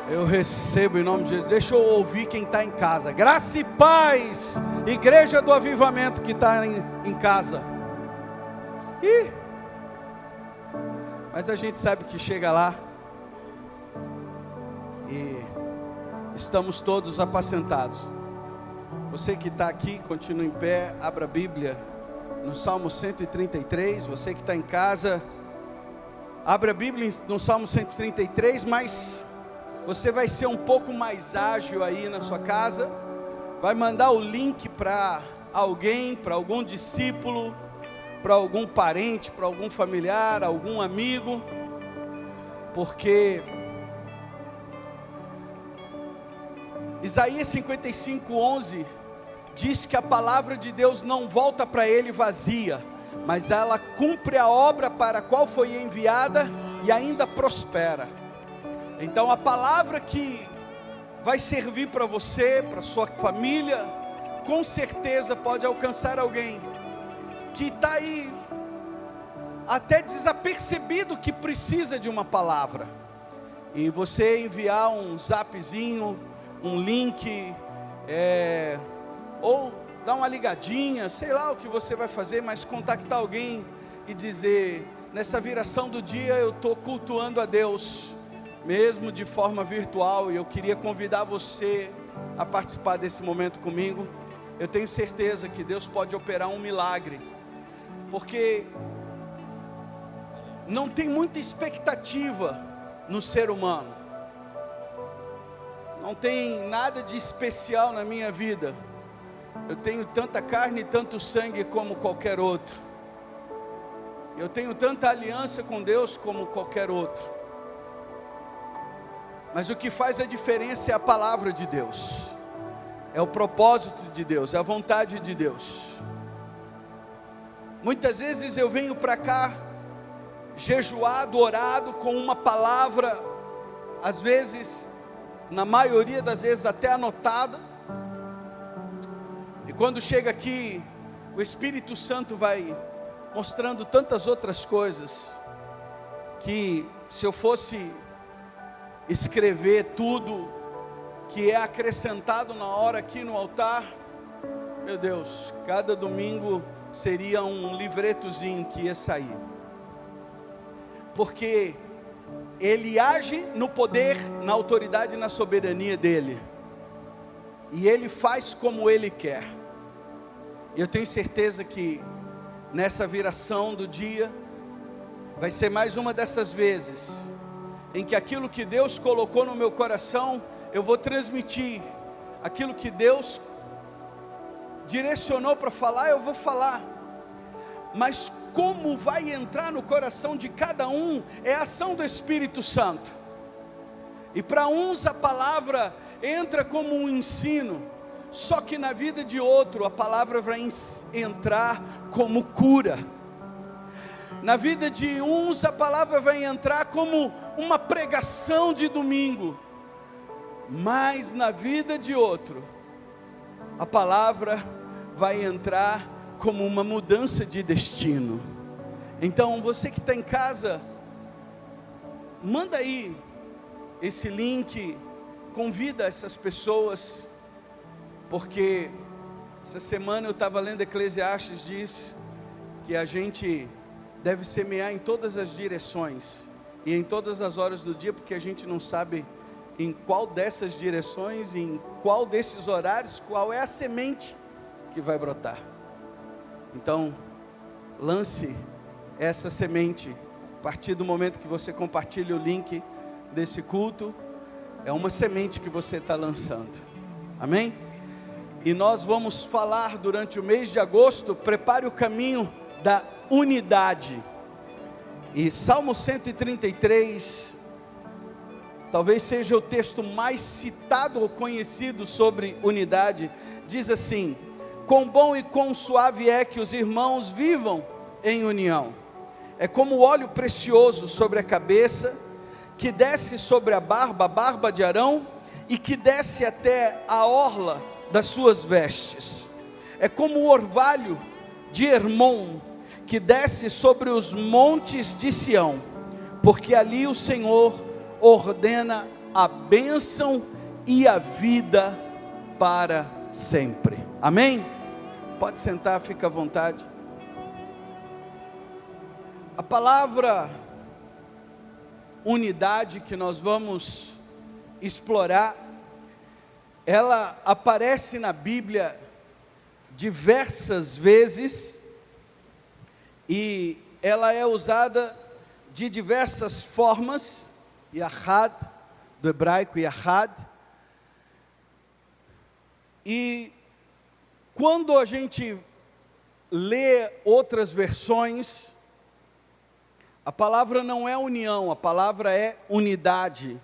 Eu recebo em nome de Jesus. Deixa eu ouvir quem está em casa. Graça e paz, igreja do avivamento que está em casa. Mas a gente sabe que chega lá e estamos todos apacentados. Você que está aqui, continua em pé, abra a Bíblia no Salmo 133. Você que está em casa, abra a Bíblia no Salmo 133, mas você vai ser um pouco mais ágil aí na sua casa. Vai mandar o link para alguém, para algum discípulo, para algum parente, para algum familiar, algum amigo, porque Isaías 55:11 diz que a palavra de Deus não volta para ele vazia, mas ela cumpre a obra para a qual foi enviada e ainda prospera. Então a palavra que vai servir para você, para sua família, com certeza pode alcançar alguém que está aí até desapercebido que precisa de uma palavra. E você enviar um zapzinho, um link, ou dar uma ligadinha, sei lá o que você vai fazer, mas contactar alguém e dizer: nessa viração do dia eu estou cultuando a Deus, mesmo de forma virtual, e eu queria convidar você a participar desse momento comigo. Eu tenho certeza que Deus pode operar um milagre, porque não tem muita expectativa no ser humano, não tem nada de especial na minha vida. Eu tenho tanta carne e tanto sangue como qualquer outro, eu tenho tanta aliança com Deus como qualquer outro. Mas o que faz a diferença é a palavra de Deus, é o propósito de Deus, é a vontade de Deus. Muitas vezes eu venho para cá, jejuado, orado, com uma palavra, às vezes, na maioria das vezes até anotada, e quando chega aqui, o Espírito Santo vai mostrando tantas outras coisas, que se eu fosse escrever tudo que é acrescentado na hora aqui no altar, meu Deus, cada domingo seria um livretozinho que ia sair, porque Ele age no poder, na autoridade e na soberania dEle, e Ele faz como Ele quer. E eu tenho certeza que nessa viração do dia, vai ser mais uma dessas vezes, em que aquilo que Deus colocou no meu coração, eu vou transmitir. Aquilo que Deus direcionou para falar, eu vou falar. Mas como vai entrar no coração de cada um, é a ação do Espírito Santo. E para uns a palavra entra como um ensino, só que na vida de outro, a palavra vai entrar como cura. Na vida de uns a palavra vai entrar como uma pregação de domingo, mas na vida de outro, a palavra vai entrar como uma mudança de destino. Então você que está em casa, manda aí esse link, convida essas pessoas, porque essa semana eu estava lendo Eclesiastes, diz que a gente deve semear em todas as direções e em todas as horas do dia, porque a gente não sabe em qual dessas direções, em qual desses horários, qual é a semente que vai brotar. Então, lance essa semente, a partir do momento que você compartilha o link desse culto, é uma semente que você está lançando, amém? E nós vamos falar durante o mês de agosto, prepare o caminho da unidade. E Salmo 133, talvez seja o texto mais citado ou conhecido sobre unidade, diz assim: quão bom e quão suave é que os irmãos vivam em união, é como óleo precioso sobre a cabeça, que desce sobre a barba de Arão, e que desce até a orla das suas vestes, é como o orvalho de Hermon, que desce sobre os montes de Sião, porque ali o Senhor ordena a bênção e a vida para sempre. Amém? Pode sentar, fica à vontade. A palavra unidade que nós vamos explorar, ela aparece na Bíblia diversas vezes e ela é usada de diversas formas. Yahad, do hebraico Yahad. E quando a gente lê outras versões, a palavra não é união, a palavra é unidade.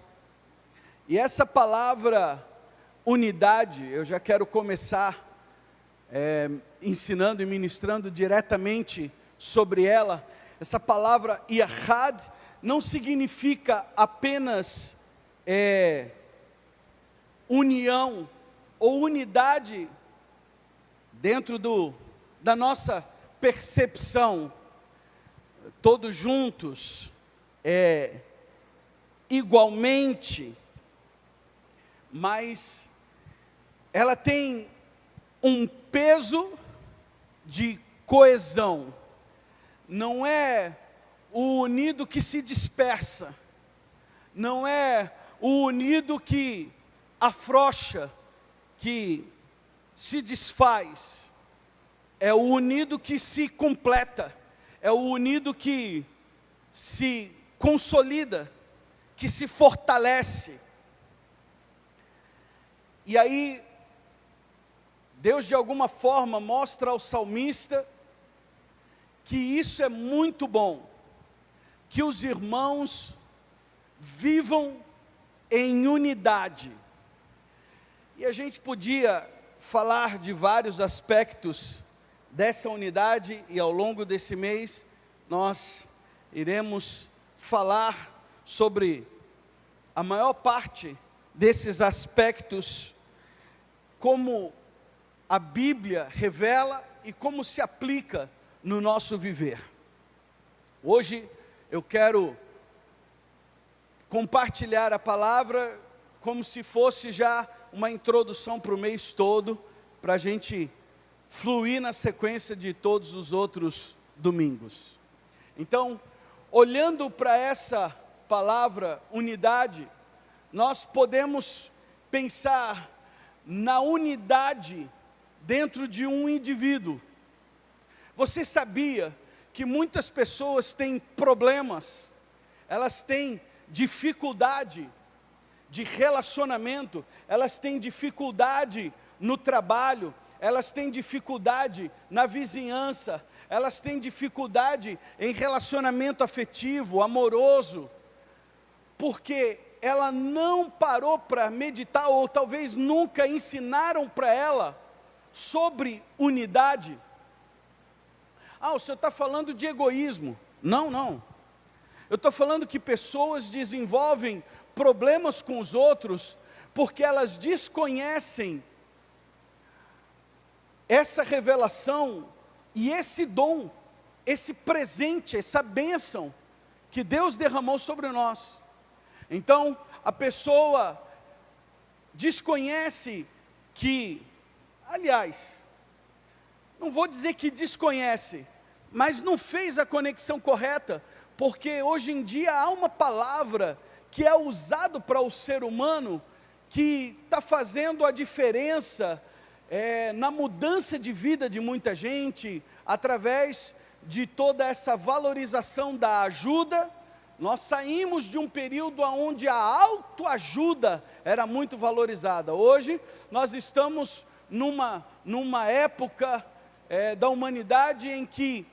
E essa palavra unidade, eu já quero começar ensinando e ministrando diretamente sobre ela. Essa palavra Yahad não significa apenas união ou unidade dentro da nossa percepção, todos juntos, igualmente, mas ela tem um peso de coesão. Não é o unido que se dispersa, não é o unido que afrouxa, que se desfaz, é o unido que se completa, é o unido que se consolida, que se fortalece. E aí, Deus de alguma forma mostra ao salmista que isso é muito bom, que os irmãos vivam em unidade. E a gente podia falar de vários aspectos dessa unidade, e ao longo desse mês nós iremos falar sobre a maior parte desses aspectos, como a Bíblia revela e como se aplica no nosso viver. Hoje eu quero compartilhar a palavra como se fosse já uma introdução para o mês todo, para a gente fluir na sequência de todos os outros domingos. Então, olhando para essa palavra unidade, nós podemos pensar na unidade dentro de um indivíduo. Você sabia que muitas pessoas têm problemas, elas têm dificuldade de relacionamento, elas têm dificuldade no trabalho, elas têm dificuldade na vizinhança, elas têm dificuldade em relacionamento afetivo, amoroso, porque ela não parou para meditar, ou talvez nunca ensinaram para ela sobre unidade. O senhor está falando de egoísmo. Não. Eu estou falando que pessoas desenvolvem problemas com os outros porque elas desconhecem essa revelação e esse dom, esse presente, essa bênção que Deus derramou sobre nós. Então, a pessoa desconhece que, aliás, não vou dizer que desconhece, mas não fez a conexão correta, porque hoje em dia há uma palavra que é usada para o ser humano, que está fazendo a diferença na mudança de vida de muita gente, através de toda essa valorização da ajuda. Nós saímos de um período onde a autoajuda era muito valorizada. Hoje nós estamos numa época da humanidade em que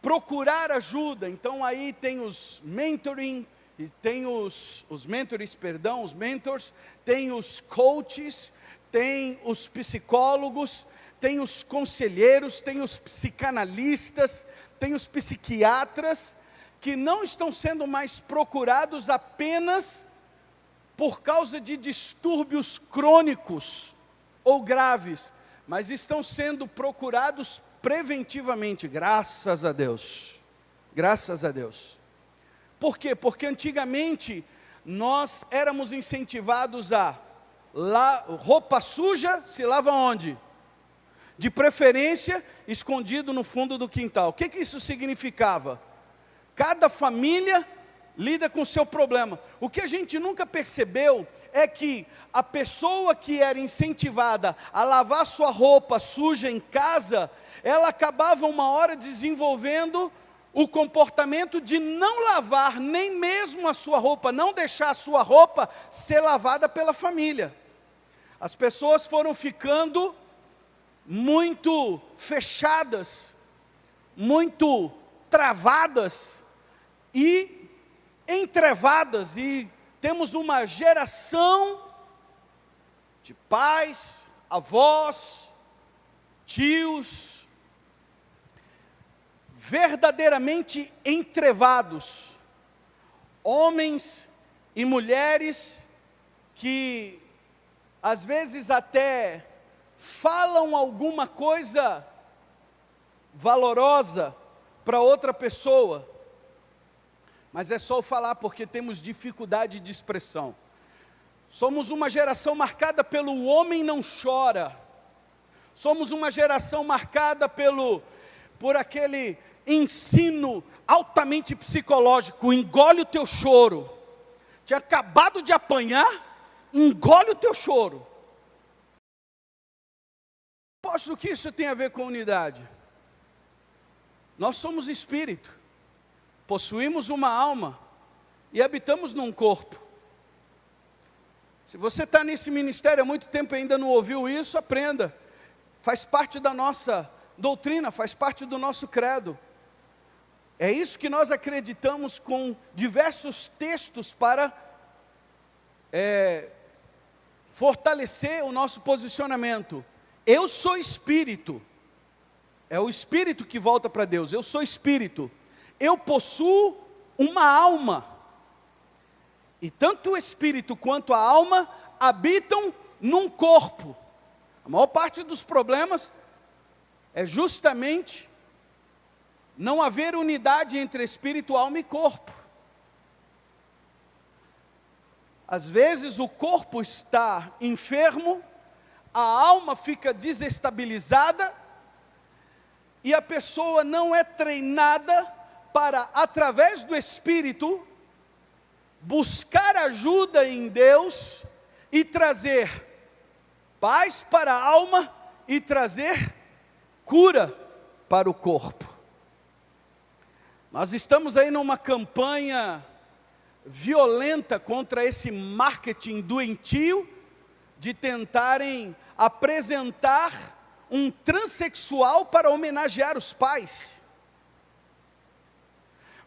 procurar ajuda, então aí tem os mentoring, tem os mentors, tem os coaches, tem os psicólogos, tem os conselheiros, tem os psicanalistas, tem os psiquiatras, que não estão sendo mais procurados apenas por causa de distúrbios crônicos ou graves, mas estão sendo procurados preventivamente, graças a Deus. Por quê? Porque antigamente nós éramos incentivados a roupa suja se lava onde? De preferência, escondido no fundo do quintal. O que isso significava? Cada família lida com o seu problema. O que a gente nunca percebeu é que a pessoa que era incentivada a lavar sua roupa suja em casa, ela acabava uma hora desenvolvendo o comportamento de não lavar nem mesmo a sua roupa, não deixar a sua roupa ser lavada pela família. As pessoas foram ficando muito fechadas, muito travadas e entrevadas, e temos uma geração de pais, avós, tios, verdadeiramente entrevados, homens e mulheres que às vezes até falam alguma coisa valorosa para outra pessoa, mas é só o falar porque temos dificuldade de expressão. Somos uma geração marcada pelo homem não chora, somos uma geração marcada por aquele ensino altamente psicológico: engole o teu choro. Tinha acabado de apanhar, engole o teu choro. Posso que isso tem a ver com unidade? Nós somos espírito, possuímos uma alma e habitamos num corpo. Se você está nesse ministério há muito tempo e ainda não ouviu isso, aprenda. Faz parte da nossa doutrina, faz parte do nosso credo. É isso que nós acreditamos, com diversos textos para fortalecer o nosso posicionamento. Eu sou espírito, é o espírito que volta para Deus. Eu sou espírito, eu possuo uma alma, e tanto o espírito quanto a alma habitam num corpo. A maior parte dos problemas é justamente não haver unidade entre espírito, alma e corpo. Às vezes o corpo está enfermo, a alma fica desestabilizada, e a pessoa não é treinada para, através do Espírito, buscar ajuda em Deus e trazer paz para a alma e trazer cura para o corpo. Nós estamos aí numa campanha violenta contra esse marketing doentio de tentarem apresentar um transexual para homenagear os pais.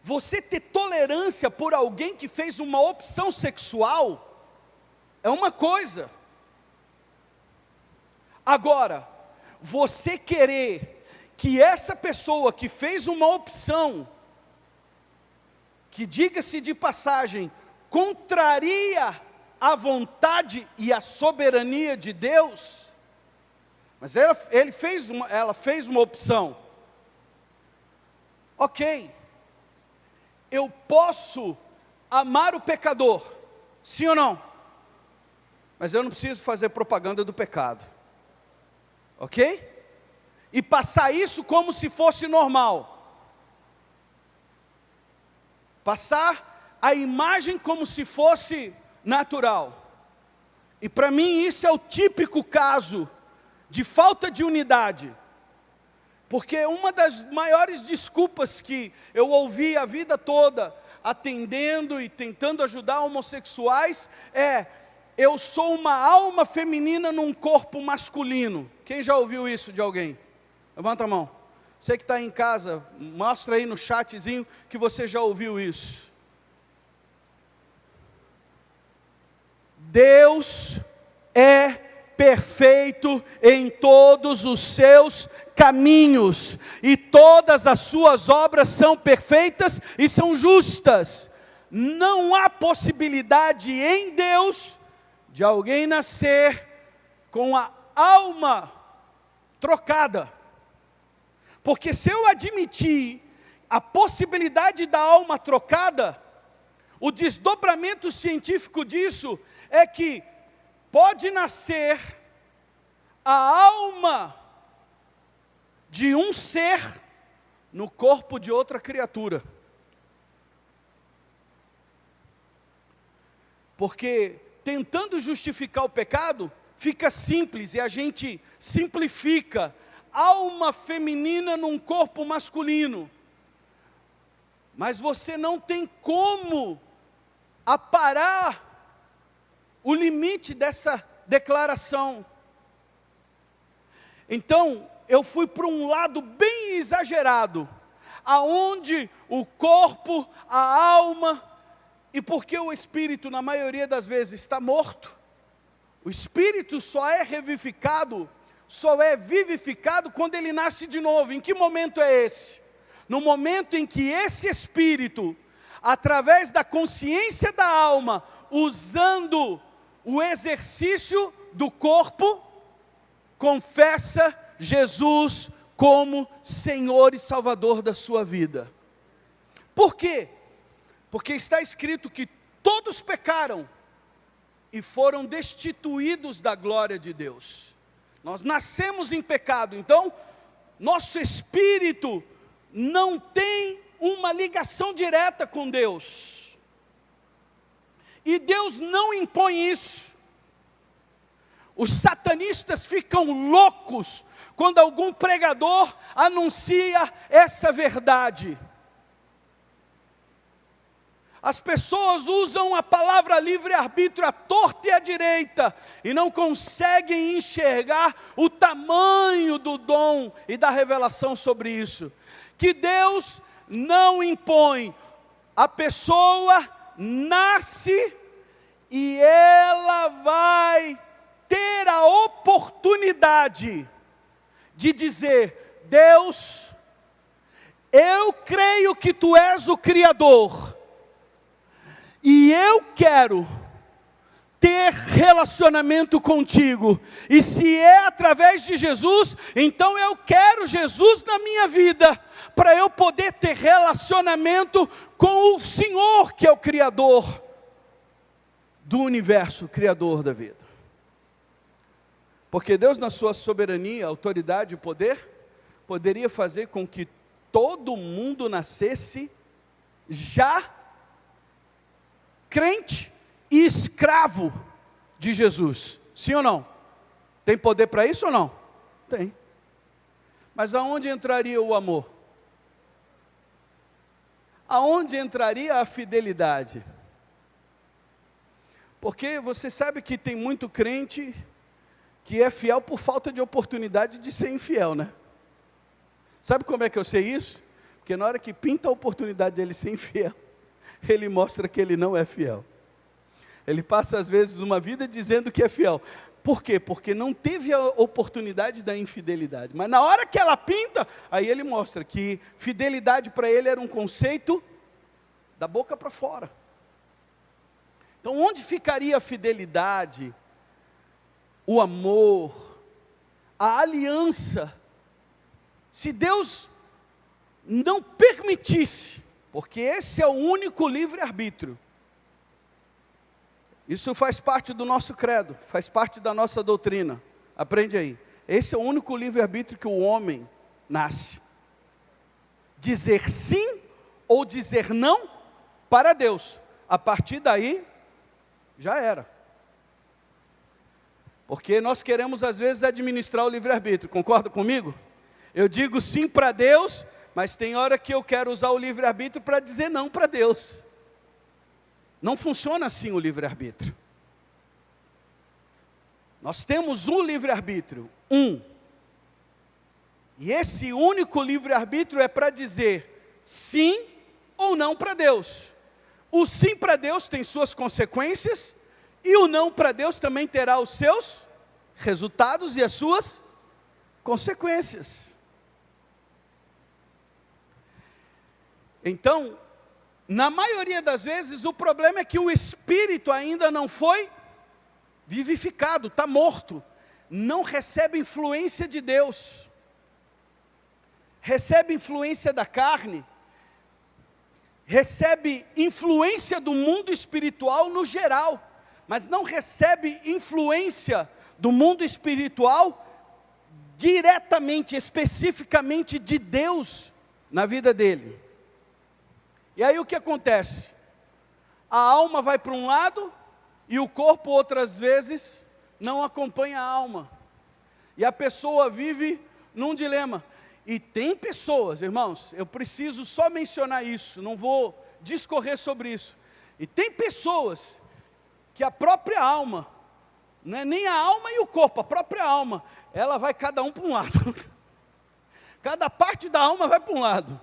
Você ter tolerância por alguém que fez uma opção sexual é uma coisa. Agora, você querer que essa pessoa que fez uma opção, que, diga-se de passagem, contraria a vontade e a soberania de Deus, mas ela fez uma opção. Ok, eu posso amar o pecador, sim ou não? Mas eu não preciso fazer propaganda do pecado, ok? E passar isso como se fosse normal, passar a imagem como se fosse natural. E para mim isso é o típico caso de falta de unidade, porque uma das maiores desculpas que eu ouvi a vida toda, atendendo e tentando ajudar homossexuais, é: eu sou uma alma feminina num corpo masculino. Quem já ouviu isso de alguém? Levanta a mão. Você que está em casa, mostra aí no chatzinho que você já ouviu isso. Deus é perfeito em todos os seus caminhos, e todas as suas obras são perfeitas e são justas. Não há possibilidade em Deus de alguém nascer com a alma trocada, porque se eu admitir a possibilidade da alma trocada, o desdobramento científico disso é que pode nascer a alma de um ser no corpo de outra criatura. Porque tentando justificar o pecado, fica simples e a gente simplifica. Alma feminina num corpo masculino. Mas você não tem como aparar o limite dessa declaração. Então, eu fui para um lado bem exagerado, aonde o corpo, a alma, e porque o espírito na maioria das vezes está morto, o espírito só é revivificado, só é vivificado quando ele nasce de novo. Em que momento é esse? No momento em que esse espírito, através da consciência da alma, usando o exercício do corpo, confessa Jesus como Senhor e Salvador da sua vida. Por quê? Porque está escrito que todos pecaram e foram destituídos da glória de Deus. Nós nascemos em pecado, então nosso espírito não tem uma ligação direta com Deus. E Deus não impõe isso. Os satanistas ficam loucos quando algum pregador anuncia essa verdade. As pessoas usam a palavra livre-arbítrio à torta e à direita e não conseguem enxergar o tamanho do dom e da revelação sobre isso. Que Deus não impõe, a pessoa nasce e ela vai ter a oportunidade de dizer: Deus, eu creio que Tu és o Criador, e eu quero ter relacionamento contigo, e se é através de Jesus, então eu quero Jesus na minha vida, para eu poder ter relacionamento com o Senhor, que é o Criador do universo, o Criador da vida. Porque Deus, na sua soberania, autoridade e poder, poderia fazer com que todo mundo nascesse já crente e escravo de Jesus. Sim ou não? Tem poder para isso ou não? Tem. Mas aonde entraria o amor? Aonde entraria a fidelidade? Porque você sabe que tem muito crente que é fiel por falta de oportunidade de ser infiel, né? Sabe como é que eu sei isso? Porque na hora que pinta a oportunidade dele ser infiel, ele mostra que ele não é fiel. Ele passa às vezes uma vida dizendo que é fiel. Por quê? Porque não teve a oportunidade da infidelidade. Mas na hora que ela pinta, aí ele mostra que fidelidade para ele era um conceito da boca para fora. Então onde ficaria a fidelidade, o amor, a aliança, se Deus não permitisse? Porque esse é o único livre-arbítrio. Isso faz parte do nosso credo, faz parte da nossa doutrina. Aprende aí. Esse é o único livre-arbítrio que o homem nasce. Dizer sim ou dizer não para Deus. A partir daí, já era. Porque nós queremos às vezes administrar o livre-arbítrio, concorda comigo? Eu digo sim para Deus, mas tem hora que eu quero usar o livre-arbítrio para dizer não para Deus. Não funciona assim o livre-arbítrio. Nós temos um livre-arbítrio, um. E esse único livre-arbítrio é para dizer sim ou não para Deus. O sim para Deus tem suas consequências, e o não para Deus também terá os seus resultados e as suas consequências. Então, na maioria das vezes, o problema é que o espírito ainda não foi vivificado, está morto, não recebe influência de Deus, recebe influência da carne, recebe influência do mundo espiritual no geral, mas não recebe influência do mundo espiritual diretamente, especificamente de Deus na vida dele. E aí o que acontece? A alma vai para um lado e o corpo outras vezes não acompanha a alma. E a pessoa vive num dilema. E tem pessoas, irmãos, eu preciso só mencionar isso, não vou discorrer sobre isso. E tem pessoas que a própria alma, não é nem a alma e o corpo, a própria alma, ela vai cada um para um lado. Cada parte da alma vai para um lado.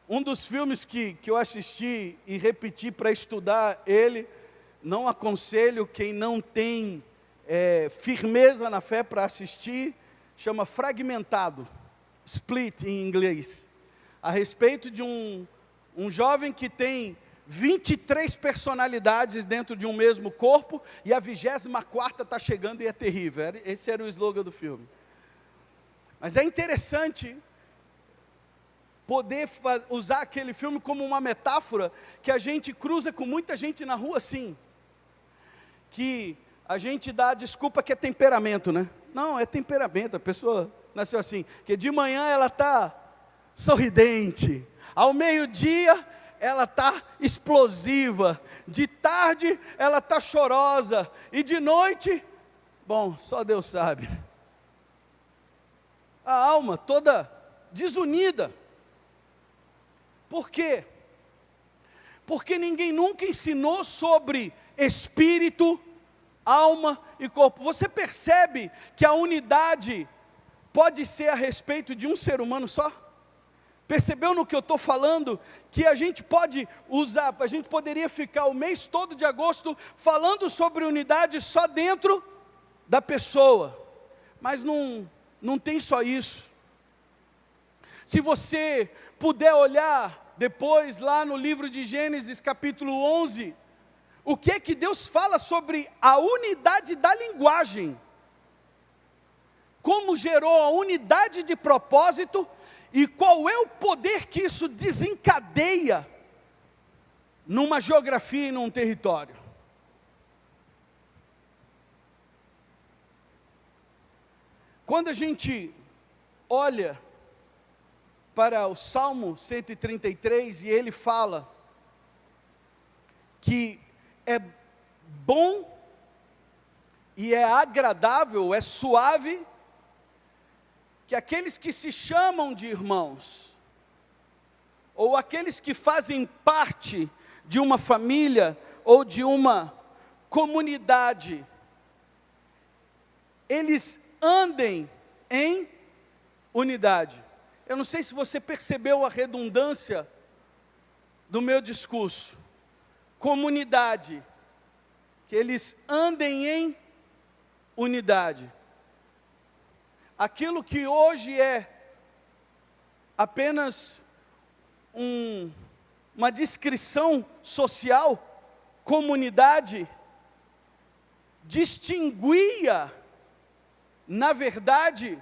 Um dos filmes que eu assisti e repeti para estudar ele, não aconselho quem não tem firmeza na fé para assistir, chama Fragmentado, Split em inglês, a respeito de um jovem que tem 23 personalidades dentro de um mesmo corpo, e a 24ª está chegando e é terrível. Esse era o slogan do filme. Mas é interessante poder usar aquele filme como uma metáfora, que a gente cruza com muita gente na rua assim, que a gente dá a desculpa que é temperamento, né? Não, é temperamento, a pessoa nasceu assim, que de manhã ela está sorridente, ao meio-dia ela está explosiva, de tarde ela está chorosa, e de noite, bom, só Deus sabe. A alma toda desunida. Por quê? Porque ninguém nunca ensinou sobre espírito, alma e corpo. Você percebe que a unidade pode ser a respeito de um ser humano só? Percebeu no que eu estou falando? Que a gente pode usar, a gente poderia ficar o mês todo de agosto falando sobre unidade só dentro da pessoa, mas não tem só isso. Se você puder olhar depois lá no livro de Gênesis capítulo 11, o que é que Deus fala sobre a unidade da linguagem, como gerou a unidade de propósito, e qual é o poder que isso desencadeia numa geografia e num território. Quando a gente olha para o Salmo 133, e ele fala que é bom e é agradável, é suave, que aqueles que se chamam de irmãos, ou aqueles que fazem parte de uma família, ou de uma comunidade, eles andem em unidade. Eu não sei se você percebeu a redundância do meu discurso. Comunidade, que eles andem em unidade. Aquilo que hoje é apenas uma descrição social, comunidade, distinguia, na verdade,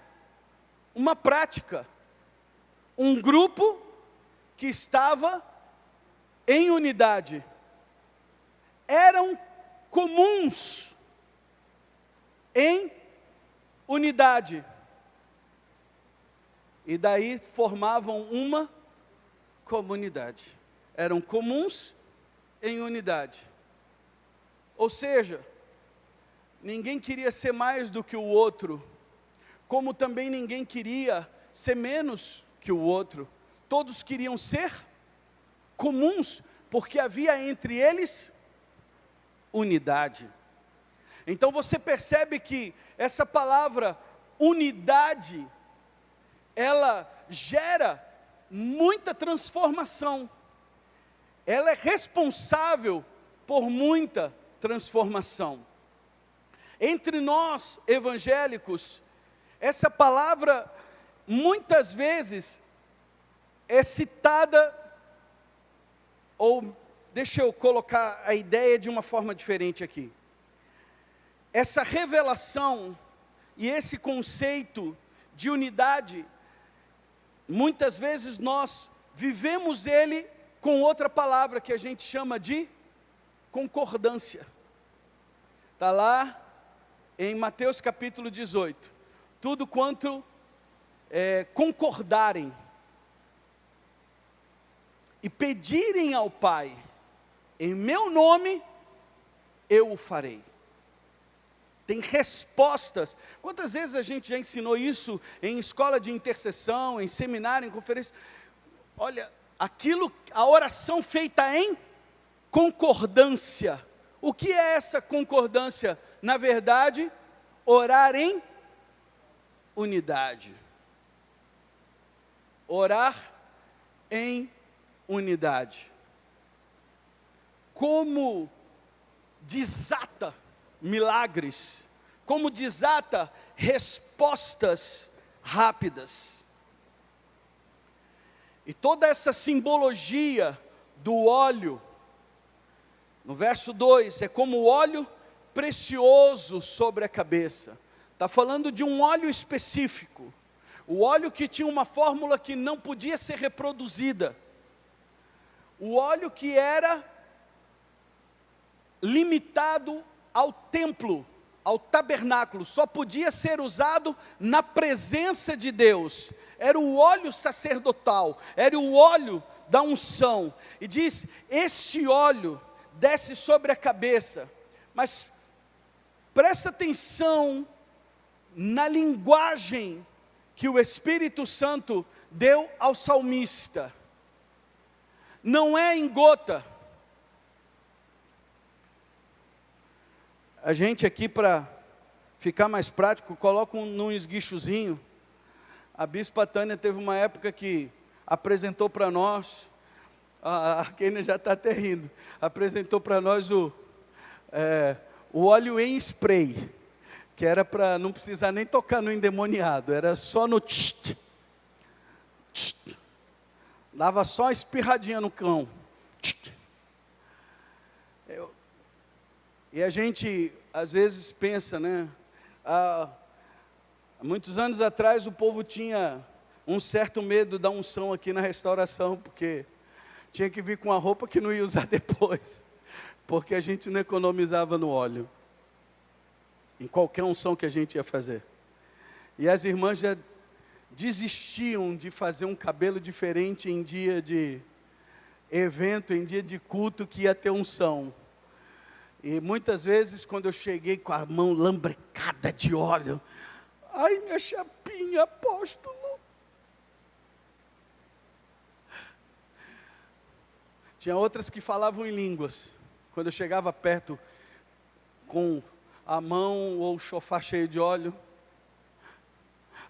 uma prática, um grupo que estava em unidade, eram comuns em unidade, e daí formavam uma comunidade, eram comuns em unidade, ou seja, ninguém queria ser mais do que o outro, como também ninguém queria ser menos que o outro, todos queriam ser comuns, porque havia entre eles unidade. Então você percebe que essa palavra unidade, ela gera muita transformação, ela é responsável por muita transformação. Entre nós evangélicos, essa palavra muitas vezes é citada, ou deixa eu colocar a ideia de uma forma diferente aqui. Essa revelação e esse conceito de unidade muitas vezes nós vivemos ele com outra palavra que a gente chama de concordância. Está lá em Mateus capítulo 18. Tudo quanto concordarem e pedirem ao Pai, em meu nome, eu o farei. Tem respostas. Quantas vezes a gente já ensinou isso em escola de intercessão, em seminário, em conferência? Olha, a oração feita em concordância. O que é essa concordância? Na verdade, orar em unidade. Orar em unidade. Como desata milagres, como desata respostas rápidas. E toda essa simbologia do óleo, no verso 2, é como o óleo precioso sobre a cabeça. Está falando de um óleo específico, o óleo que tinha uma fórmula que não podia ser reproduzida, o óleo que era limitado ao templo, ao tabernáculo, só podia ser usado na presença de Deus. Era o óleo sacerdotal, era o óleo da unção. E diz, esse óleo desce sobre a cabeça. Mas presta atenção na linguagem que o Espírito Santo deu ao salmista. Não é em gota. A gente aqui, para ficar mais prático, coloca num esguichozinho. A bispa Tânia teve uma época que apresentou para nós, a Kênia já está até rindo, apresentou para nós o óleo em spray, que era para não precisar nem tocar no endemoniado, era só no tch, tch, dava só uma espirradinha no cão. Tch. E a gente, às vezes, pensa, né? Há muitos anos atrás, o povo tinha um certo medo da unção aqui na restauração, porque tinha que vir com a roupa que não ia usar depois, porque a gente não economizava no óleo, em qualquer unção que a gente ia fazer. E as irmãs já desistiam de fazer um cabelo diferente em dia de evento, em dia de culto que ia ter unção. E muitas vezes, quando eu cheguei com a mão lambrecada de óleo, ai, minha chapinha, apóstolo. Tinha outras que falavam em línguas. Quando eu chegava perto, com a mão ou o chofar cheio de óleo,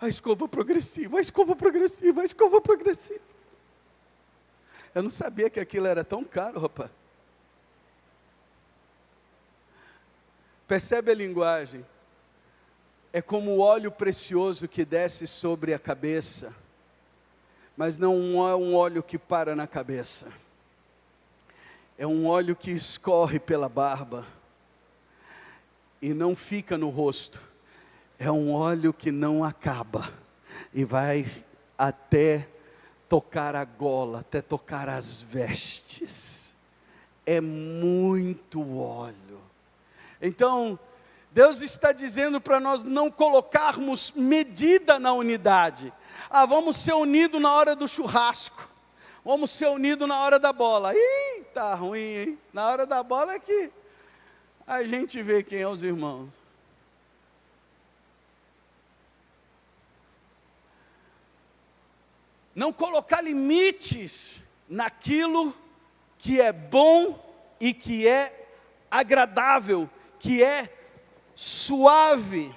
a escova progressiva, a escova progressiva, a escova progressiva. Eu não sabia que aquilo era tão caro, rapaz. Percebe a linguagem? É como o óleo precioso que desce sobre a cabeça, mas não é um óleo que para na cabeça. É um óleo que escorre pela barba e não fica no rosto. É um óleo que não acaba e vai até tocar a gola, até tocar as vestes. É muito óleo. Então, Deus está dizendo para nós não colocarmos medida na unidade. Ah, vamos ser unidos na hora do churrasco. Vamos ser unidos na hora da bola. Ih, tá ruim, hein? Na hora da bola é que a gente vê quem é os irmãos. Não colocar limites naquilo que é bom e que é agradável, que é suave,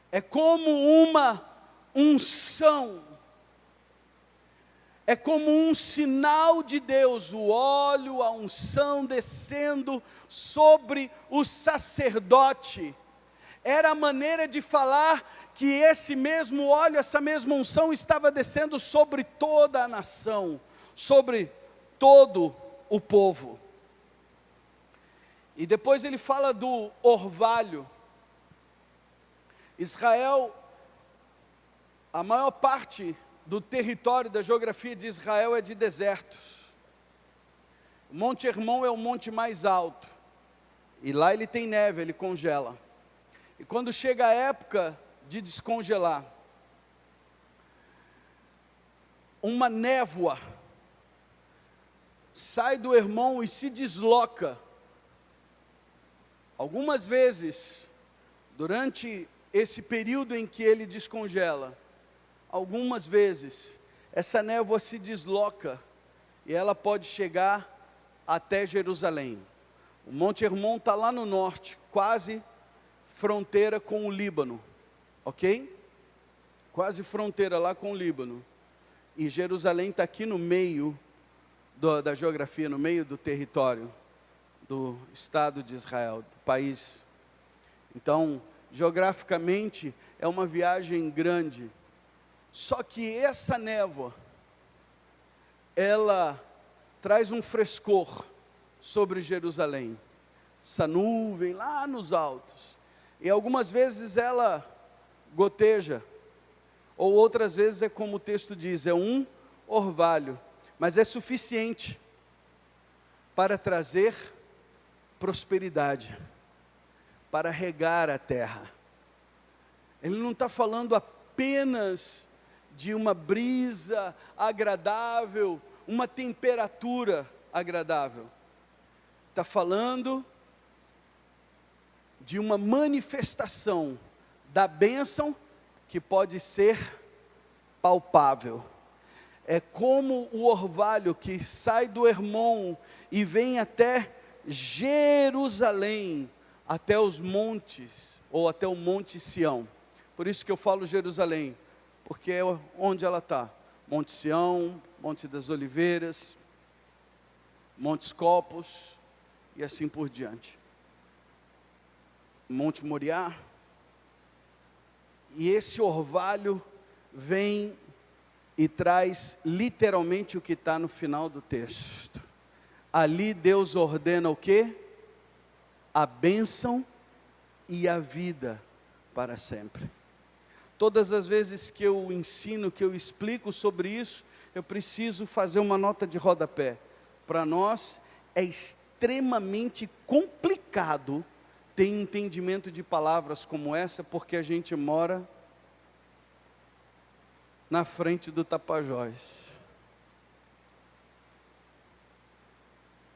é como uma unção, é como um sinal de Deus, o óleo, a unção descendo sobre o sacerdote. Era a maneira de falar que esse mesmo óleo, essa mesma unção estava descendo sobre toda a nação, sobre todo o povo. E depois ele fala do orvalho. Israel, a maior parte do território, da geografia de Israel é de desertos. O Monte Hermon é o monte mais alto, e lá ele tem neve, ele congela. E quando chega a época de descongelar, uma névoa sai do Hermon e se desloca. Algumas vezes, durante esse período em que ele descongela, algumas vezes, essa névoa se desloca e ela pode chegar até Jerusalém. O Monte Hermon está lá no norte, quase fronteira com o Líbano, ok? Quase fronteira lá com o Líbano. E Jerusalém está aqui no meio da geografia, no meio do território do Estado de Israel, do país. Então, geograficamente, é uma viagem grande. Só que essa névoa, ela traz um frescor sobre Jerusalém. Essa nuvem lá nos altos. E algumas vezes ela goteja, ou outras vezes é como o texto diz, é um orvalho. Mas é suficiente para trazer prosperidade, para regar a terra. Ele não está falando apenas de uma brisa agradável, uma temperatura agradável. Está falando de uma manifestação da bênção que pode ser palpável. É como o orvalho que sai do Hermon e vem até Jerusalém, até os montes, ou até o Monte Sião. Por isso que eu falo Jerusalém, porque é onde ela está. Monte Sião, Monte das Oliveiras, Montes Copos, e assim por diante. Monte Moriá. E esse orvalho vem e traz literalmente o que está no final do texto. Ali Deus ordena o quê? A bênção e a vida para sempre. Todas as vezes que eu ensino, que eu explico sobre isso, eu preciso fazer uma nota de rodapé. Para nós é extremamente complicado ter entendimento de palavras como essa, porque a gente mora na frente do Tapajós.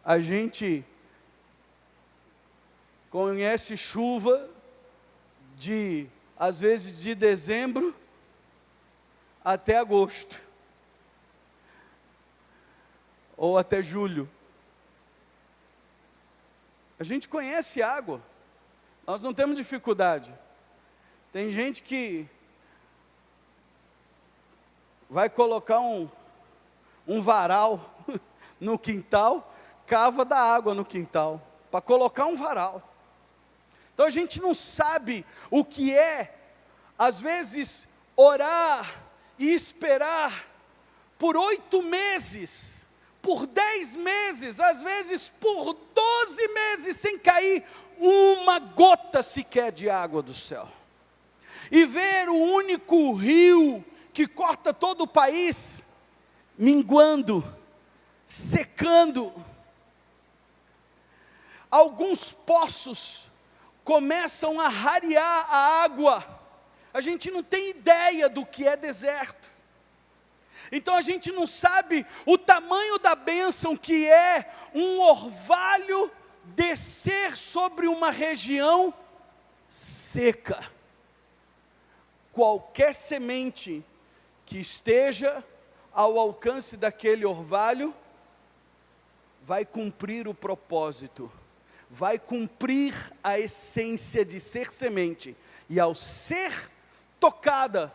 A gente conhece chuva às vezes de dezembro até agosto, ou até julho. A gente conhece água, nós não temos dificuldade. Tem gente que vai colocar um varal no quintal, cava da água no quintal, para colocar um varal. Então a gente não sabe o que é, às vezes, orar e esperar por 8 meses, por 10 meses, às vezes por 12 meses, sem cair uma gota sequer de água do céu. E ver o único rio que corta todo o país, minguando, secando. Alguns poços começam a rarear a água. A gente não tem ideia do que é deserto. Então a gente não sabe o tamanho da bênção que é um orvalho descer sobre uma região seca. Qualquer semente que esteja ao alcance daquele orvalho, vai cumprir o propósito, vai cumprir a essência de ser semente, e ao ser tocada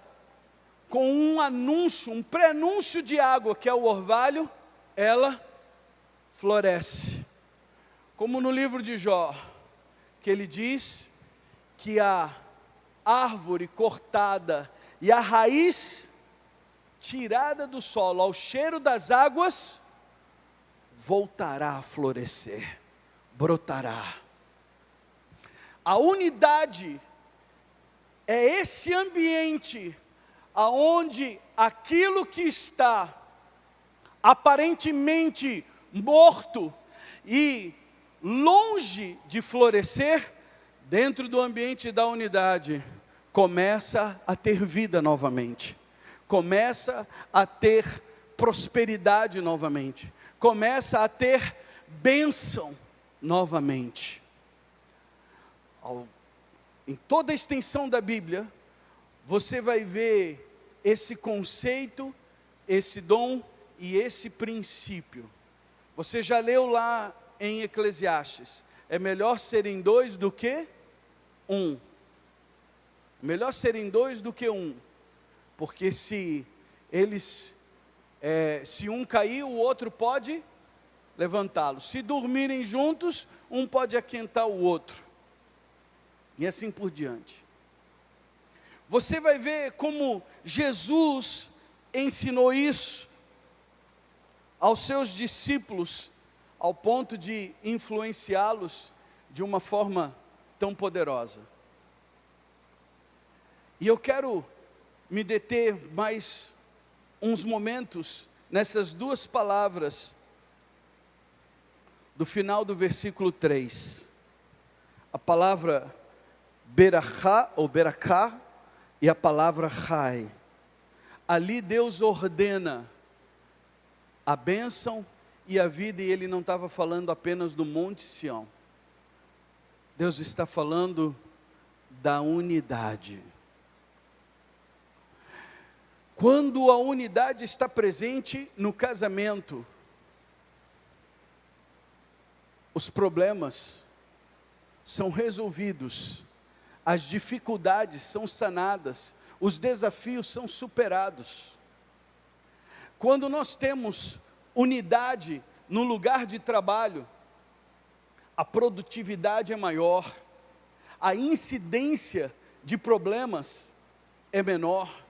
com um anúncio, um prenúncio de água, que é o orvalho, ela floresce. Como no livro de Jó, que ele diz que a árvore cortada e a raiz tirada do solo ao cheiro das águas, voltará a florescer, brotará. A unidade é esse ambiente aonde aquilo que está aparentemente morto e longe de florescer, dentro do ambiente da unidade, começa a ter vida novamente, começa a ter prosperidade novamente, começa a ter bênção novamente. Em toda a extensão da Bíblia, você vai ver esse conceito, esse dom e esse princípio. Você já leu lá em Eclesiastes, é melhor serem dois do que um. Melhor serem dois do que um, porque se um cair, o outro pode levantá-lo. Se dormirem juntos, um pode aquentar o outro. E assim por diante. Você vai ver como Jesus ensinou isso aos seus discípulos, ao ponto de influenciá-los de uma forma tão poderosa. E eu quero me deter mais uns momentos nessas duas palavras do final do versículo 3. A palavra berachá ou beracá e a palavra rai. Ali Deus ordena a bênção e a vida, e Ele não estava falando apenas do Monte Sião. Deus está falando da unidade. Quando a unidade está presente no casamento, os problemas são resolvidos, as dificuldades são sanadas, os desafios são superados. Quando nós temos unidade no lugar de trabalho, a produtividade é maior, a incidência de problemas é menor.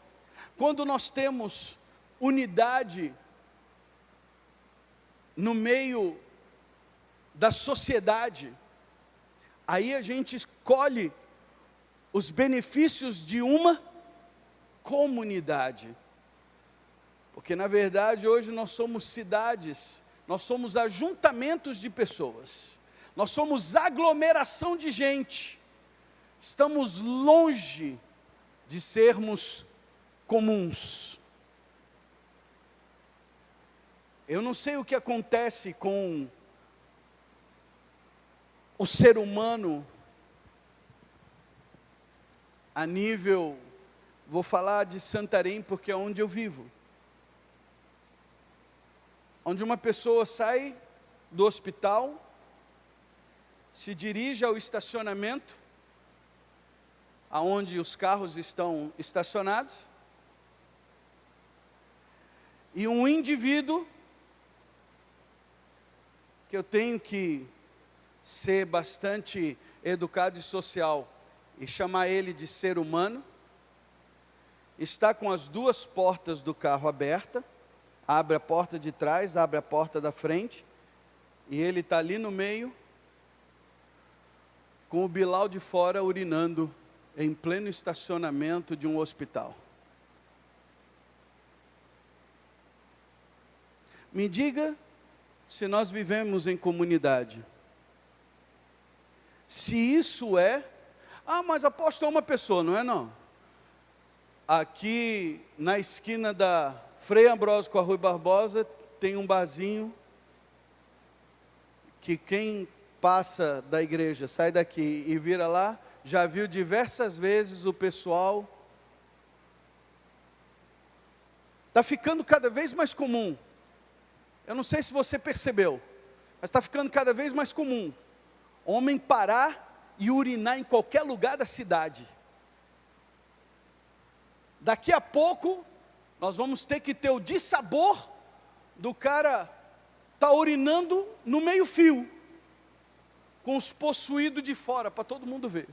Quando nós temos unidade no meio da sociedade, aí a gente escolhe os benefícios de uma comunidade. Porque na verdade hoje nós somos cidades, nós somos ajuntamentos de pessoas, nós somos aglomeração de gente, estamos longe de sermos comuns. Eu não sei o que acontece com o ser humano a nível, vou falar de Santarém porque é onde eu vivo, onde uma pessoa sai do hospital, se dirige ao estacionamento, aonde os carros estão estacionados, e um indivíduo, que eu tenho que ser bastante educado e social, e chamar ele de ser humano, está com as duas portas do carro abertas, abre a porta de trás, abre a porta da frente, e ele está ali no meio, com o bilau de fora urinando, em pleno estacionamento de um hospital. Me diga se nós vivemos em comunidade. Se isso é, mas apóstolo é uma pessoa, não é não? Aqui na esquina da Frei Ambrósio com a Rui Barbosa, tem um barzinho, que quem passa da igreja, sai daqui e vira lá, já viu diversas vezes o pessoal, está ficando cada vez mais comum. Eu não sei se você percebeu, mas está ficando cada vez mais comum homem parar e urinar em qualquer lugar da cidade. Daqui a pouco nós vamos ter que ter o dissabor do cara tá urinando no meio fio, com os possuídos de fora, para todo mundo ver.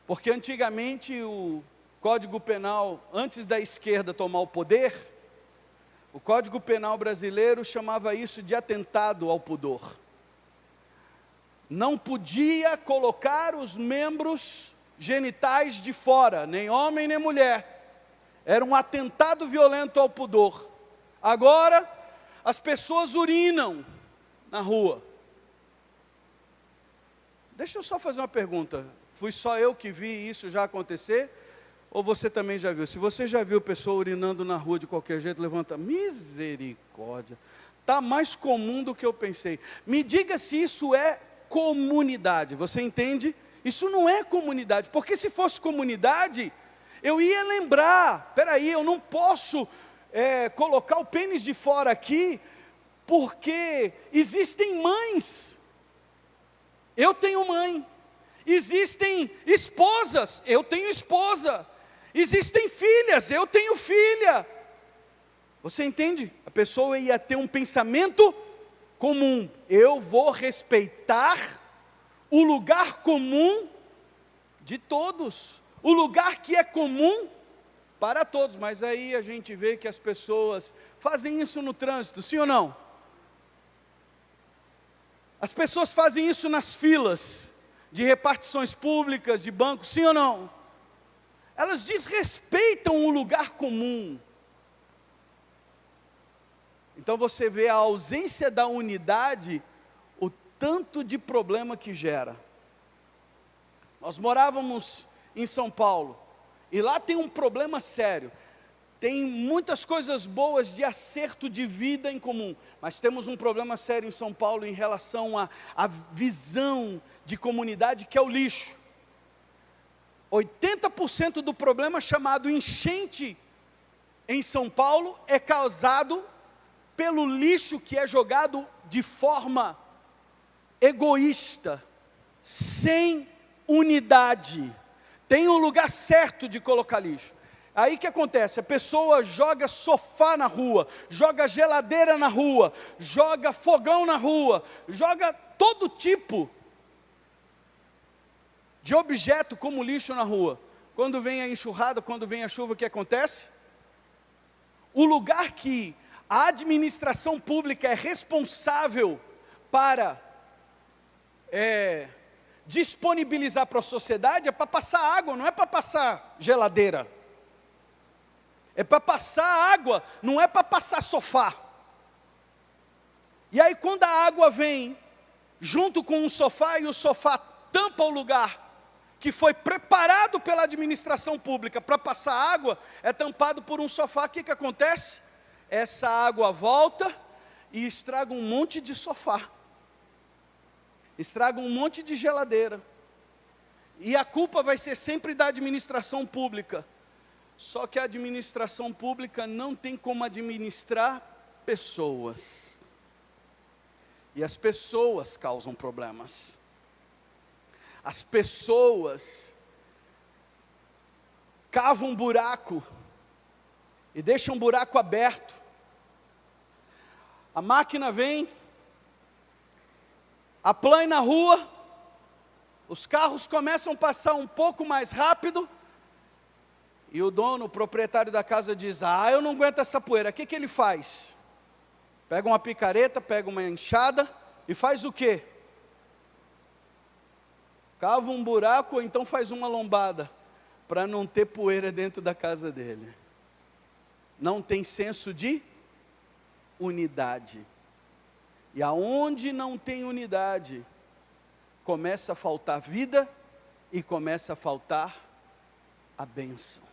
Porque antigamente o Código Penal, antes da esquerda tomar o poder, o Código Penal brasileiro chamava isso de atentado ao pudor. Não podia colocar os membros genitais de fora, nem homem nem mulher. Era um atentado violento ao pudor. Agora, as pessoas urinam na rua. Deixa eu só fazer uma pergunta. Fui só eu que vi isso já acontecer? Ou você também já viu? Se você já viu pessoa urinando na rua de qualquer jeito, levanta. Misericórdia. Está mais comum do que eu pensei. Me diga se isso é comunidade. Você entende? Isso não é comunidade. Porque se fosse comunidade, eu ia lembrar. Espera aí, eu não posso colocar o pênis de fora aqui, porque existem mães. Eu tenho mãe. Existem esposas. Eu tenho esposa. Existem filhas. Eu tenho filha. Você entende? A pessoa ia ter um pensamento comum. Eu vou respeitar o lugar comum de todos. O lugar que é comum para todos. Mas aí a gente vê que as pessoas fazem isso no trânsito, sim ou não? As pessoas fazem isso nas filas de repartições públicas, de bancos, sim ou não? Elas desrespeitam o lugar comum. Então você vê a ausência da unidade, o tanto de problema que gera. Nós morávamos em São Paulo, e lá tem um problema sério. Tem muitas coisas boas de acerto de vida em comum, mas temos um problema sério em São Paulo em relação à visão de comunidade, que é o lixo. 80% do problema chamado enchente em São Paulo é causado pelo lixo que é jogado de forma egoísta, sem unidade. Tem um lugar certo de colocar lixo. Aí o que acontece? A pessoa joga sofá na rua, joga geladeira na rua, joga fogão na rua, joga todo tipo de objeto como lixo na rua. Quando vem a enxurrada, quando vem a chuva, o que acontece? O lugar que a administração pública é responsável para disponibilizar para a sociedade, é para passar água, não é para passar geladeira. É para passar água, não é para passar sofá. E aí quando a água vem junto com o sofá, e o sofá tampa o lugar que foi preparado pela administração pública para passar água, é tampado por um sofá, o que acontece? Essa água volta e estraga um monte de sofá, estraga um monte de geladeira, e a culpa vai ser sempre da administração pública. Só que a administração pública não tem como administrar pessoas, e as pessoas causam problemas. As pessoas cavam um buraco e deixam um buraco aberto. A máquina vem, aplana na rua, os carros começam a passar um pouco mais rápido, e o dono, o proprietário da casa diz: ah, eu não aguento essa poeira. O que ele faz? Pega uma picareta, pega uma enxada e faz o quê? Cava um buraco ou então faz uma lombada, para não ter poeira dentro da casa dele. Não tem senso de unidade. E aonde não tem unidade, começa a faltar vida e começa a faltar a bênção.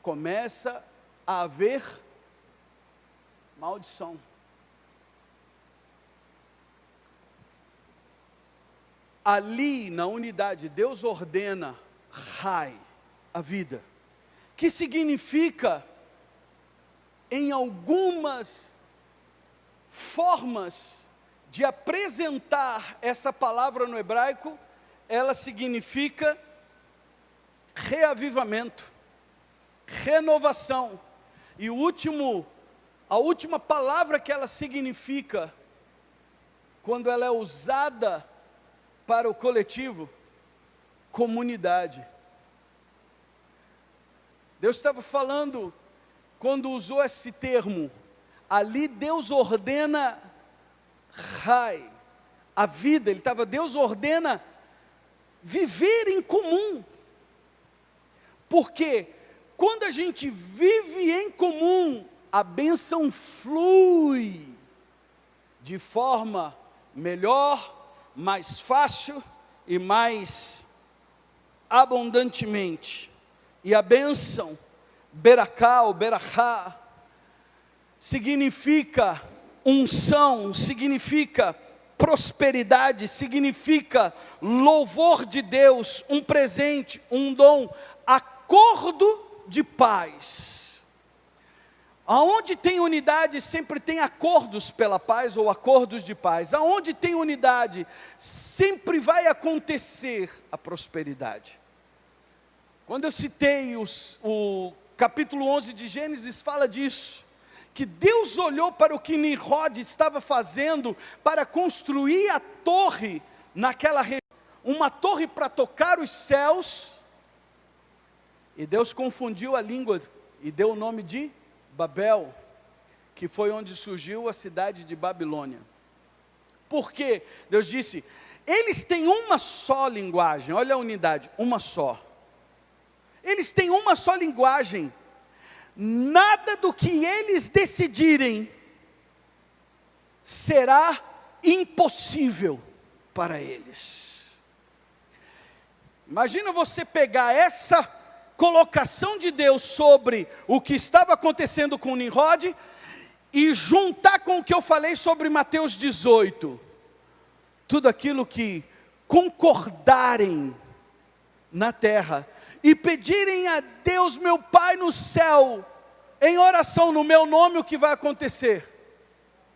Começa a haver maldição. Ali na unidade, Deus ordena Rai, a vida, que significa, em algumas formas de apresentar essa palavra no hebraico, ela significa reavivamento, renovação. E a última palavra que ela significa, quando ela é usada para o coletivo, comunidade. Deus estava falando, quando usou esse termo, ali Deus ordena Rai, a vida, Deus ordena viver em comum. Porque quando a gente vive em comum, a bênção flui de forma melhor, mais fácil e mais abundantemente. E a bênção, beracá ou berachá, significa unção, significa prosperidade, significa louvor de Deus, um presente, um dom, acordo de paz. Aonde tem unidade, sempre tem acordos pela paz ou acordos de paz. Aonde tem unidade, sempre vai acontecer a prosperidade. Quando eu citei o capítulo 11 de Gênesis, fala disso, que Deus olhou para o que Nimrod estava fazendo para construir a torre naquela região, uma torre para tocar os céus, e Deus confundiu a língua e deu o nome de Babel, que foi onde surgiu a cidade de Babilônia. Por quê? Deus disse, eles têm uma só linguagem, olha a unidade, uma só. Eles têm uma só linguagem, nada do que eles decidirem será impossível para eles. Imagina você pegar essa colocação de Deus sobre o que estava acontecendo com Nimrod e juntar com o que eu falei sobre Mateus 18. Tudo aquilo que concordarem na terra e pedirem a Deus, meu Pai no céu, em oração no meu nome, o que vai acontecer?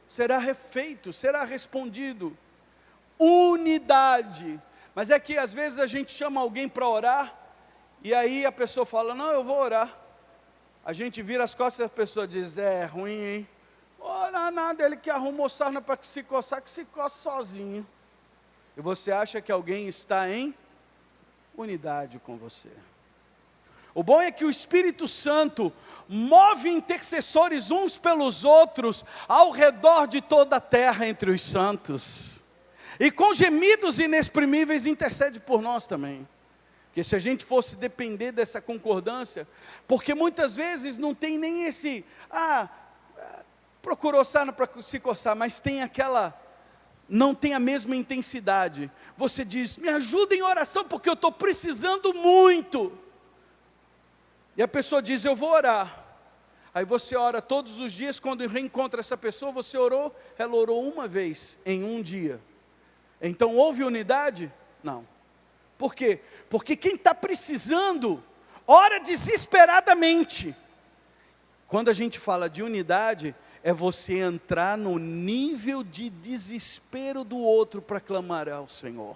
Será refeito, será respondido. Unidade. Mas é que às vezes a gente chama alguém para orar, e aí a pessoa fala, não, eu vou orar. A gente vira as costas e a pessoa diz, é ruim, hein? Ora nada, ele que arrumou sarna para se coçar, que se coça sozinho. E você acha que alguém está em unidade com você. O bom é que o Espírito Santo move intercessores uns pelos outros ao redor de toda a terra entre os santos. E com gemidos inexprimíveis intercede por nós também. Porque se a gente fosse depender dessa concordância, porque muitas vezes não tem nem esse, procurou sarna para se coçar, mas tem aquela, não tem a mesma intensidade. Você diz, me ajuda em oração porque eu estou precisando muito. E a pessoa diz, eu vou orar. Aí você ora todos os dias, quando reencontra essa pessoa, você orou, ela orou uma vez, em um dia. Então houve unidade? Não. Por quê? Porque quem está precisando, ora desesperadamente. Quando a gente fala de unidade, é você entrar no nível de desespero do outro para clamar ao Senhor.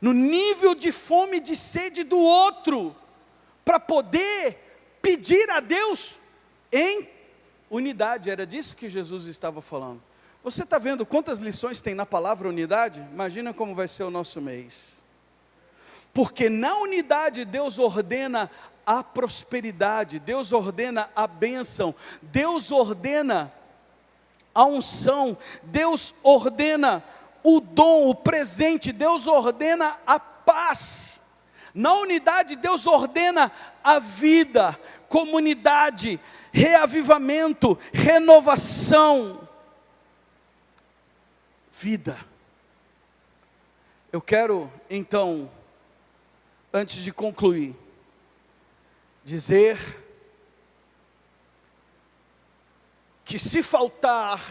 No nível de fome e de sede do outro, para poder pedir a Deus em unidade. Era disso que Jesus estava falando. Você está vendo quantas lições tem na palavra unidade? Imagina como vai ser o nosso mês. Porque na unidade Deus ordena a prosperidade, Deus ordena a bênção, Deus ordena a unção, Deus ordena o dom, o presente, Deus ordena a paz. Na unidade Deus ordena a vida, comunidade, reavivamento, renovação, vida. Eu quero então, antes de concluir, dizer que se faltar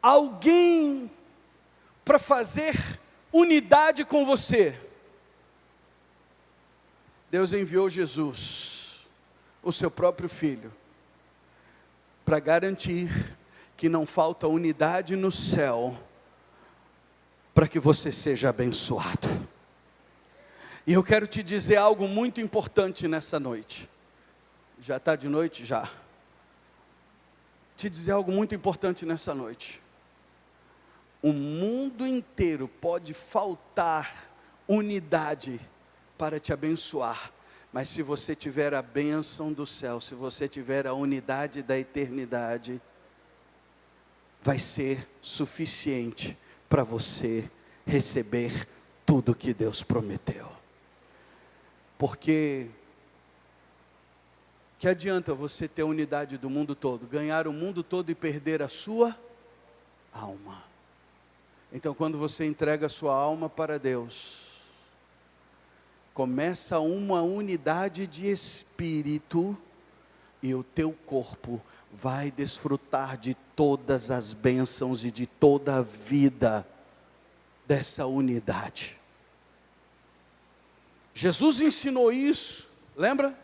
alguém para fazer unidade com você, Deus enviou Jesus, o seu próprio Filho, para garantir que não falta unidade no céu, para que você seja abençoado. E eu quero te dizer algo muito importante nessa noite. Já está de noite? Já. Te dizer algo muito importante nessa noite. O mundo inteiro pode faltar unidade para te abençoar, mas se você tiver a bênção do céu, se você tiver a unidade da eternidade, vai ser suficiente para você receber tudo que Deus prometeu. Porque que adianta você ter a unidade do mundo todo, ganhar o mundo todo e perder a sua alma? Então, quando você entrega a sua alma para Deus, começa uma unidade de espírito, e o teu corpo vai desfrutar de todas as bênçãos e de toda a vida dessa unidade. Jesus ensinou isso, lembra?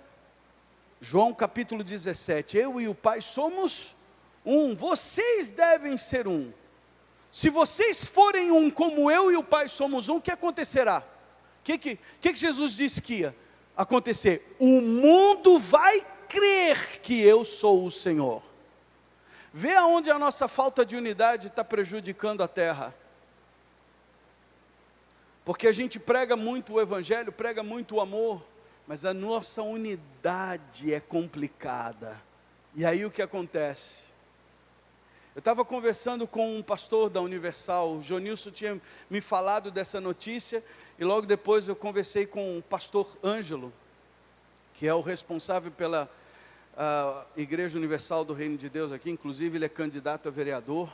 João capítulo 17, eu e o Pai somos um, vocês devem ser um. Se vocês forem um como eu e o Pai somos um, o que acontecerá? O que Jesus disse que ia acontecer? O mundo vai crer que eu sou o Senhor. Vê aonde a nossa falta de unidade está prejudicando a terra. Porque a gente prega muito o Evangelho, prega muito o amor, mas a nossa unidade é complicada. E aí o que acontece? Eu estava conversando com um pastor da Universal, o Jonilson tinha me falado dessa notícia, e logo depois eu conversei com o pastor Ângelo, que é o responsável pela Igreja Universal do Reino de Deus aqui, inclusive ele é candidato a vereador,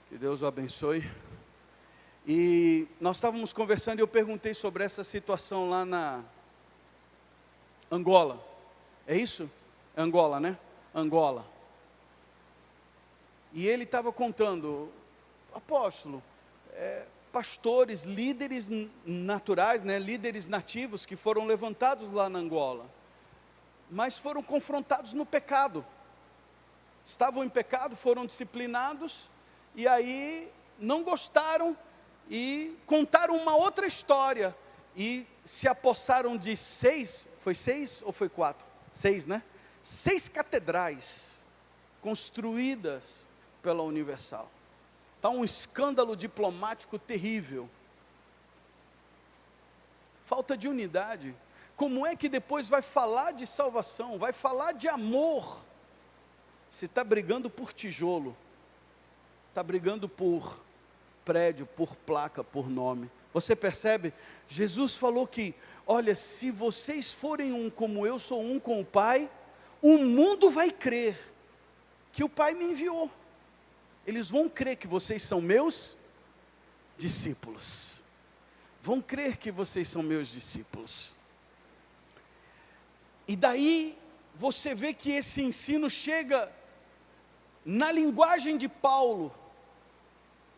que Deus o abençoe. E nós estávamos conversando e eu perguntei sobre essa situação lá na Angola. É isso? Angola, né? Angola. E ele estava contando, apóstolo, pastores, líderes naturais, né, líderes nativos que foram levantados lá na Angola, mas foram confrontados no pecado. Estavam em pecado, foram disciplinados, e aí não gostaram e contaram uma outra história, e se apossaram de 6, foi 6 ou foi 4? 6, né? 6 catedrais construídas pela Universal. Está um escândalo diplomático terrível. Falta de unidade. Como é que depois vai falar de salvação, vai falar de amor, se está brigando por tijolo, está brigando por prédio, por placa, por nome? Você percebe? Jesus falou que, olha, se vocês forem um como eu sou um com o Pai, o mundo vai crer que o Pai me enviou. Eles vão crer que vocês são meus discípulos. Vão crer que vocês são meus discípulos. E daí você vê que esse ensino chega na linguagem de Paulo,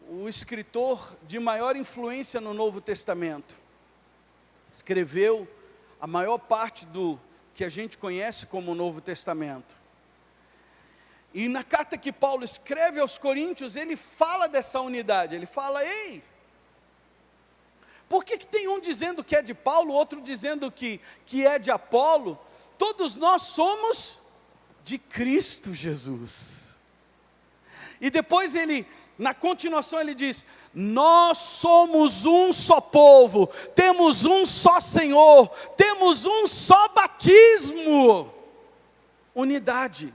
o escritor de maior influência no Novo Testamento. Escreveu a maior parte do que a gente conhece como Novo Testamento. E na carta que Paulo escreve aos Coríntios, ele fala dessa unidade, ele fala, ei, por que tem um dizendo que é de Paulo, outro dizendo que é de Apolo? Todos nós somos de Cristo Jesus. E depois ele, na continuação ele diz, nós somos um só povo, temos um só Senhor, temos um só batismo, unidade.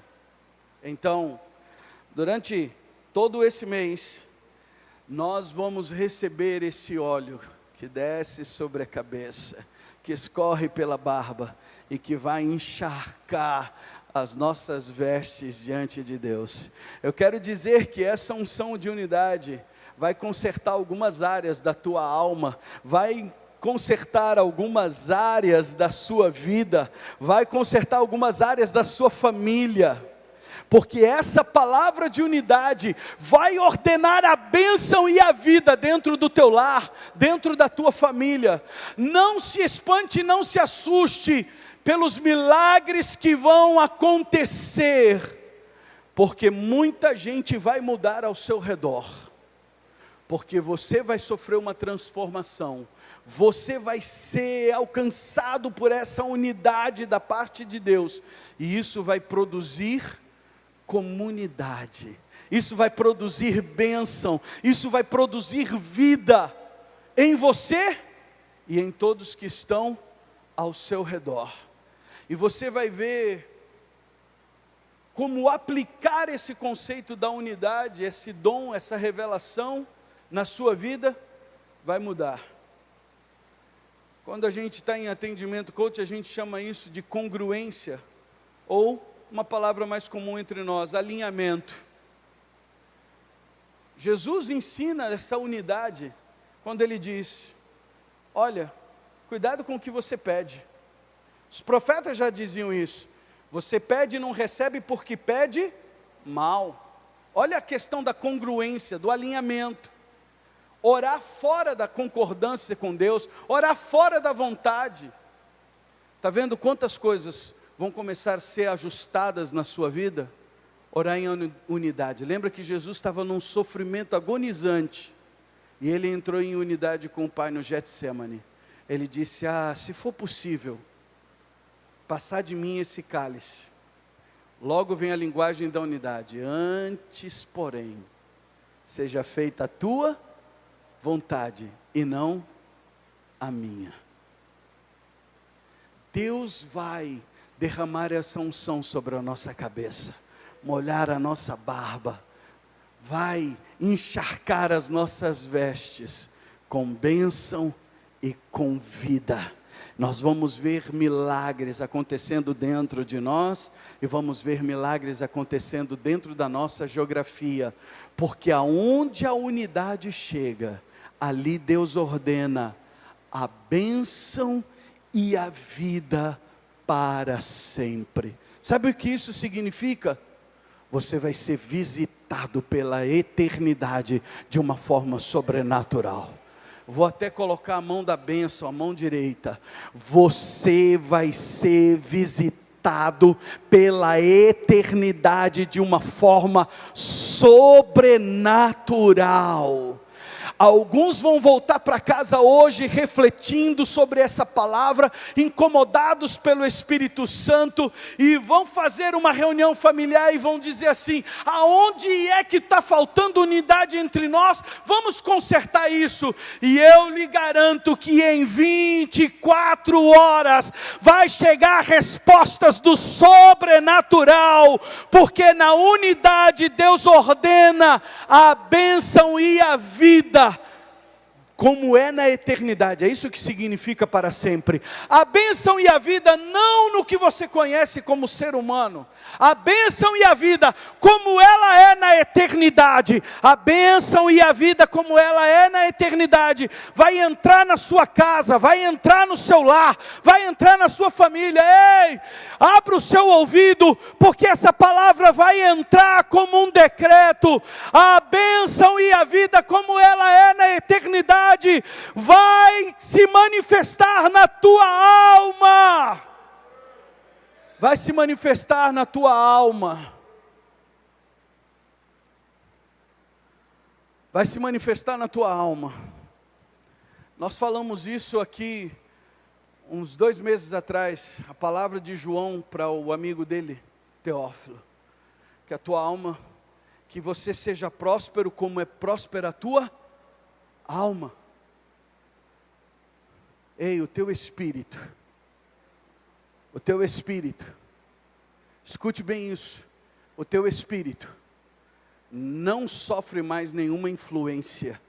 Então, durante todo esse mês, nós vamos receber esse óleo que desce sobre a cabeça, que escorre pela barba e que vai encharcar as nossas vestes diante de Deus. Eu quero dizer que essa unção de unidade vai consertar algumas áreas da tua alma, vai consertar algumas áreas da sua vida, vai consertar algumas áreas da sua família, porque essa palavra de unidade vai ordenar a bênção e a vida dentro do teu lar, dentro da tua família. Não se espante, não se assuste pelos milagres que vão acontecer, porque muita gente vai mudar ao seu redor, porque você vai sofrer uma transformação, você vai ser alcançado por essa unidade da parte de Deus, e isso vai produzir comunidade, isso vai produzir bênção, isso vai produzir vida em você e em todos que estão ao seu redor. E você vai ver como aplicar esse conceito da unidade, esse dom, essa revelação na sua vida vai mudar. Quando a gente está em atendimento coach, a gente chama isso de congruência, ou uma palavra mais comum entre nós, alinhamento. Jesus ensina essa unidade, quando ele diz, olha, cuidado com o que você pede. Os profetas já diziam isso, você pede e não recebe porque pede mal. Olha a questão da congruência, do alinhamento. Orar fora da concordância com Deus, orar fora da vontade. Está vendo quantas coisas vão começar a ser ajustadas na sua vida? Orar em unidade. Lembra que Jesus estava num sofrimento agonizante, e ele entrou em unidade com o Pai no Getsemane. Ele disse, se for possível, passar de mim esse cálice. Logo vem a linguagem da unidade. Antes, porém, seja feita a tua vontade e não a minha. Deus vai derramar essa unção sobre a nossa cabeça, molhar a nossa barba, vai encharcar as nossas vestes com bênção e com vida. Nós vamos ver milagres acontecendo dentro de nós, e vamos ver milagres acontecendo dentro da nossa geografia, porque aonde a unidade chega, ali Deus ordena a bênção e a vida para sempre. Sabe o que isso significa? Você vai ser visitado pela eternidade de uma forma sobrenatural. Vou até colocar a mão da bênção, a mão direita. Você vai ser visitado pela eternidade de uma forma sobrenatural. Alguns vão voltar para casa hoje refletindo sobre essa palavra, incomodados pelo Espírito Santo, e vão fazer uma reunião familiar e vão dizer assim, aonde é que está faltando unidade entre nós? Vamos consertar isso. E eu lhe garanto que em 24 horas vai chegar respostas do sobrenatural, porque na unidade Deus ordena a bênção e a vida, como é na eternidade. É isso que significa para sempre. A bênção e a vida não no que você conhece como ser humano. A bênção e a vida como ela é na eternidade. A bênção e a vida como ela é na eternidade vai entrar na sua casa, vai entrar no seu lar, vai entrar na sua família. Ei, abra o seu ouvido, porque essa palavra vai entrar como um decreto. A bênção e a vida como ela é na eternidade vai se manifestar na tua alma. Vai se manifestar na tua alma. Vai se manifestar na tua alma. Nós falamos isso aqui uns 2 meses atrás, a palavra de João para o amigo dele, Teófilo, que a tua alma, que você seja próspero como é próspera a tua alma. Ei, o teu espírito, escute bem isso, o teu espírito não sofre mais nenhuma influência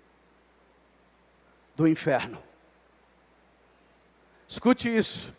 do inferno. Escute isso.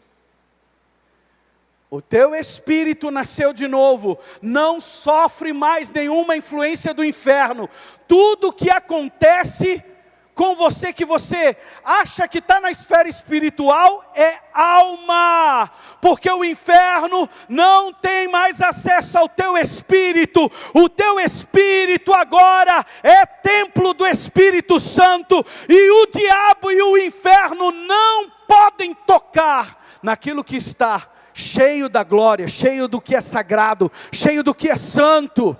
O teu espírito nasceu de novo, não sofre mais nenhuma influência do inferno. Tudo que acontece com você, que você acha que está na esfera espiritual, é alma, porque o inferno não tem mais acesso ao teu espírito. O teu espírito agora é templo do Espírito Santo, e o diabo e o inferno não podem tocar naquilo que está cheio da glória, cheio do que é sagrado, cheio do que é santo.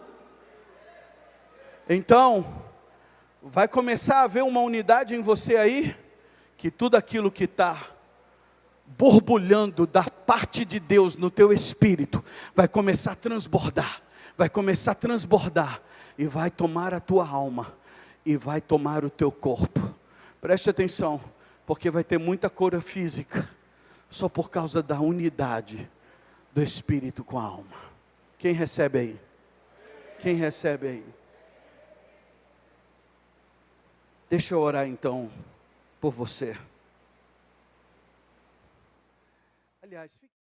Então, vai começar a haver uma unidade em você aí, que tudo aquilo que está borbulhando da parte de Deus no teu espírito, vai começar a transbordar, e vai tomar a tua alma, e vai tomar o teu corpo. Preste atenção, porque vai ter muita cura física, só por causa da unidade do espírito com a alma. Quem recebe aí? Quem recebe aí? Deixa eu orar então por você. Aliás, fique